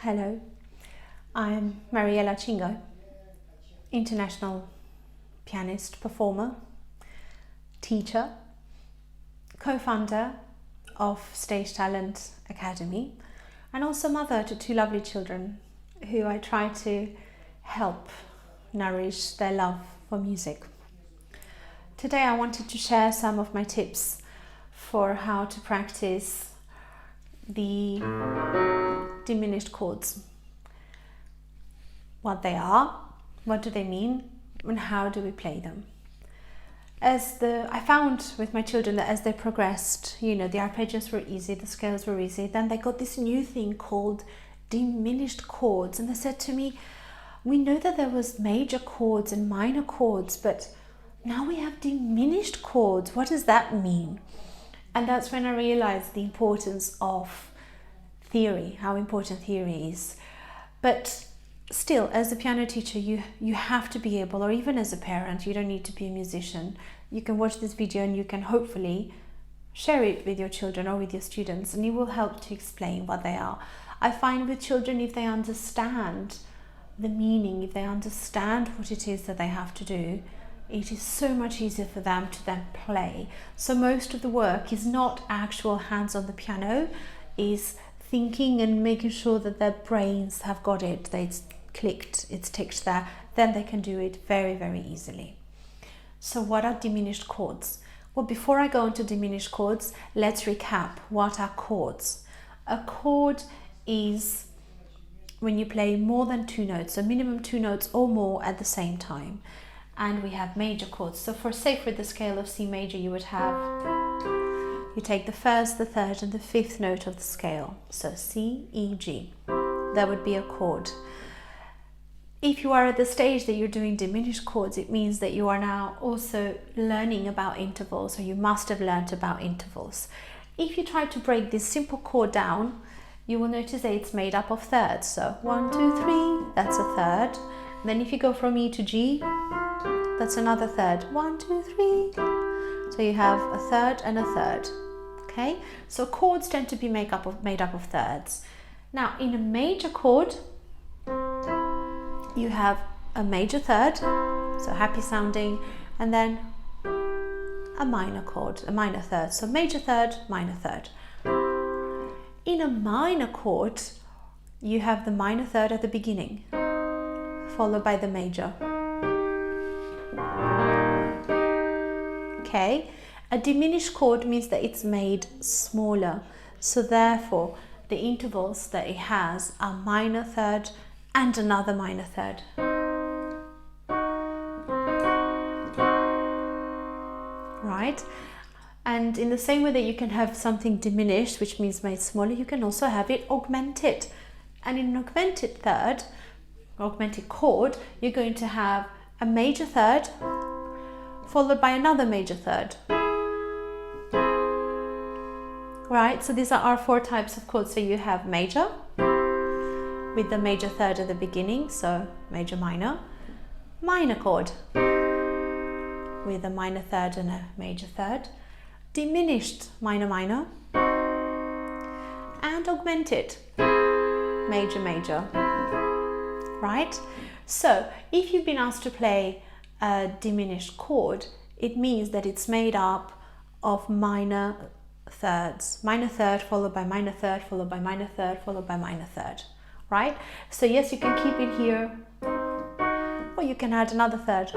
Hello, I'm Mariella Chingo, international pianist, performer, teacher, co-founder of Stage Talent Academy, and also mother to two lovely children who I try to help nourish their love for music. Today I wanted to share some of my tips for how to practice the diminished chords. What they are, what do they mean, and how do we play them? I found with my children that as they progressed, the arpeggios were easy, the scales were easy, then they got this new thing called diminished chords, and they said to me, we know that there was major chords and minor chords, but now we have diminished chords. What does that mean? And that's when I realized the importance of theory, how important theory is. But still, as a piano teacher, you have to be able, or even as a parent, you don't need to be a musician. You can watch this video and you can hopefully share it with your children or with your students, and it will help to explain what they are. I find with children, if they understand the meaning, if they understand what it is that they have to do, it is so much easier for them to then play. So most of the work is not actual hands on the piano, is thinking and making sure that their brains have got it, that it's clicked, it's ticked there, then they can do it very, very easily. So what are diminished chords? Well, before I go into diminished chords, let's recap. What are chords? A chord is when you play more than two notes, so minimum two notes or more at the same time. And we have major chords. So for the scale of C major, you take the first, the third, and the fifth note of the scale. So C, E, G. That would be a chord. If you are at the stage that you're doing diminished chords, it means that you are now also learning about intervals, or you must have learned about intervals. If you try to break this simple chord down, you will notice that it's made up of thirds. So 1, 2, 3, that's a third. And then if you go from E to G, that's another third. 1, 2, 3. So you have a third and a third. Okay, so chords tend to be made up of thirds. Now, in a major chord, you have a major third, so happy sounding, and then a minor chord, a minor third. So major third, minor third. In a minor chord, you have the minor third at the beginning, followed by the major. Okay, a diminished chord means that it's made smaller, so therefore the intervals that it has are minor third and another minor third. Right? And in the same way that you can have something diminished, which means made smaller, you can also have it augmented. And in an augmented chord, you're going to have a major third followed by another major third. Right, so these are our four types of chords. So you have major with the major third at the beginning, so major minor, minor chord with a minor third and a major third, diminished minor minor, and augmented major major. Right? So if you've been asked to play a diminished chord, it means that it's made up of minor thirds. Minor third followed by minor third followed by minor third followed by minor third. Right? So yes, you can keep it here, or you can add another third.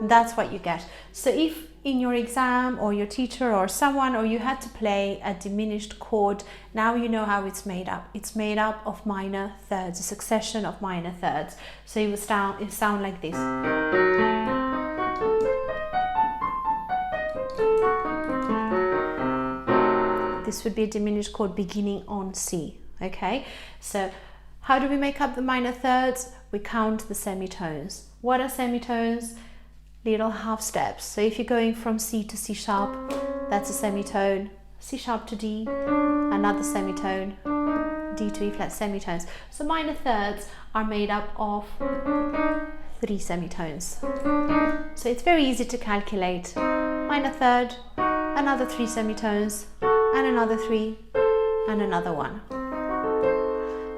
That's what you get. So if in your exam or your teacher or someone, or you had to play a diminished chord, now you know how it's made up. It's made up of minor thirds, a succession of minor thirds. So it will sound like this. This would be a diminished chord beginning on C. Okay, so how do we make up the minor thirds? We count the semitones. What are semitones? Little half steps. So if you're going from C to C sharp, that's a semitone. C sharp to D, another semitone. D to E flat, semitones. So minor thirds are made up of 3 semitones. So it's very easy to calculate. Minor third, another 3 semitones, and another 3, and another 1.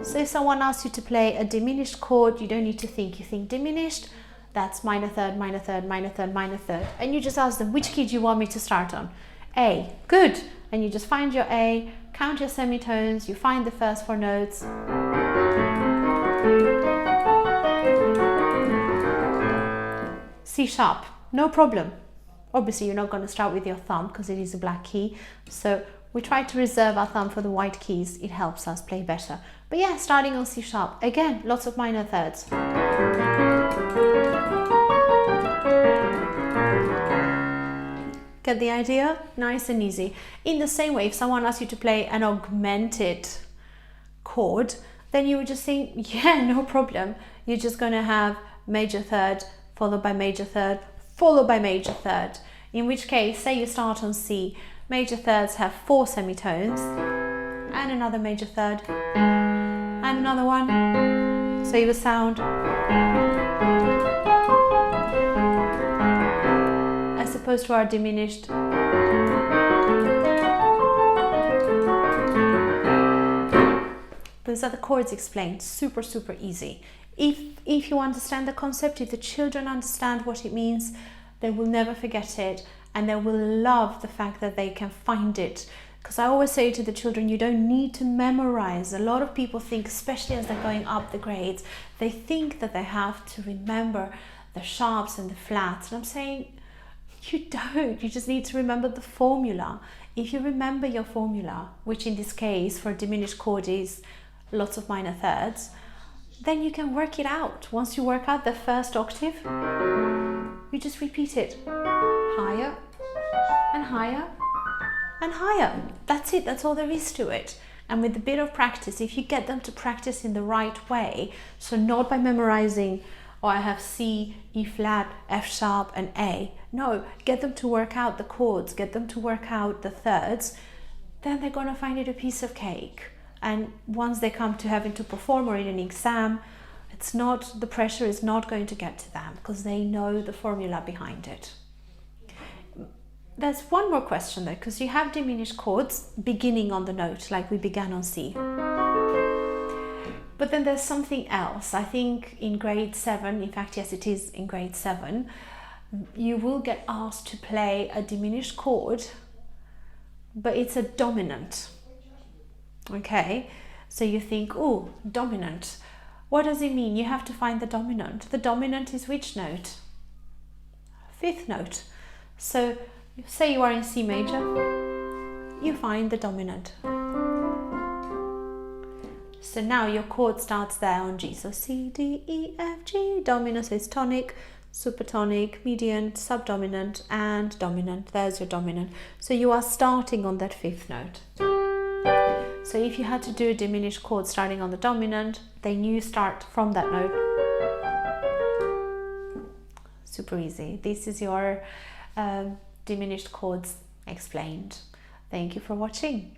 So if someone asks you to play a diminished chord, you don't need to think. You think diminished, that's minor third, minor third, minor third, minor third. And you just ask them, which key do you want me to start on? A. Good. And you just find your A, count your semitones, you find the first 4 notes. C sharp, no problem. Obviously, you're not going to start with your thumb because it is a black key. So we try to reserve our thumb for the white keys. It helps us play better. But yeah, starting on C sharp. Again, lots of minor thirds. Get the idea? Nice and easy. In the same way, if someone asks you to play an augmented chord, then you would just think, yeah, no problem. You're just going to have major third, followed by major third, followed by major third. In which case, say you start on C, major thirds have 4 semitones, and another major third, and another one. So you will sound as opposed to our diminished. Those are the chords explained, super, super easy. If you understand the concept, if the children understand what it means, they will never forget it, and they will love the fact that they can find it. Because I always say to the children, you don't need to memorize. A lot of people think, especially as they're going up the grades, they think that they have to remember the sharps and the flats. And I'm saying, you don't. You just need to remember the formula. If you remember your formula, which in this case for a diminished chord is lots of minor thirds, then you can work it out. Once you work out the first octave, you just repeat it. Higher and higher and higher. That's it. That's all there is to it. And with a bit of practice, if you get them to practice in the right way, so not by memorizing, oh, I have C, E flat, F sharp and A. No, get them to work out the chords, get them to work out the thirds, then they're going to find it a piece of cake. And once they come to having to perform or in an exam, it's not, the pressure is not going to get to them because they know the formula behind it. There's one more question though, because you have diminished chords beginning on the note, like we began on C. But then there's something else. I think in grade 7, in fact, yes, it is in grade 7, you will get asked to play a diminished chord, but it's a dominant. Okay, so you think, oh, dominant. What does it mean? You have to find the dominant. The dominant is which note? 5th note. So say you are in C major, you find the dominant. So now your chord starts there on G. So C, D, E, F, G. Dominant is tonic, supertonic, median, subdominant, and dominant. There's your dominant. So you are starting on that 5th note. So if you had to do a diminished chord starting on the dominant, then you start from that note. Super easy. This is your diminished chords explained. Thank you for watching.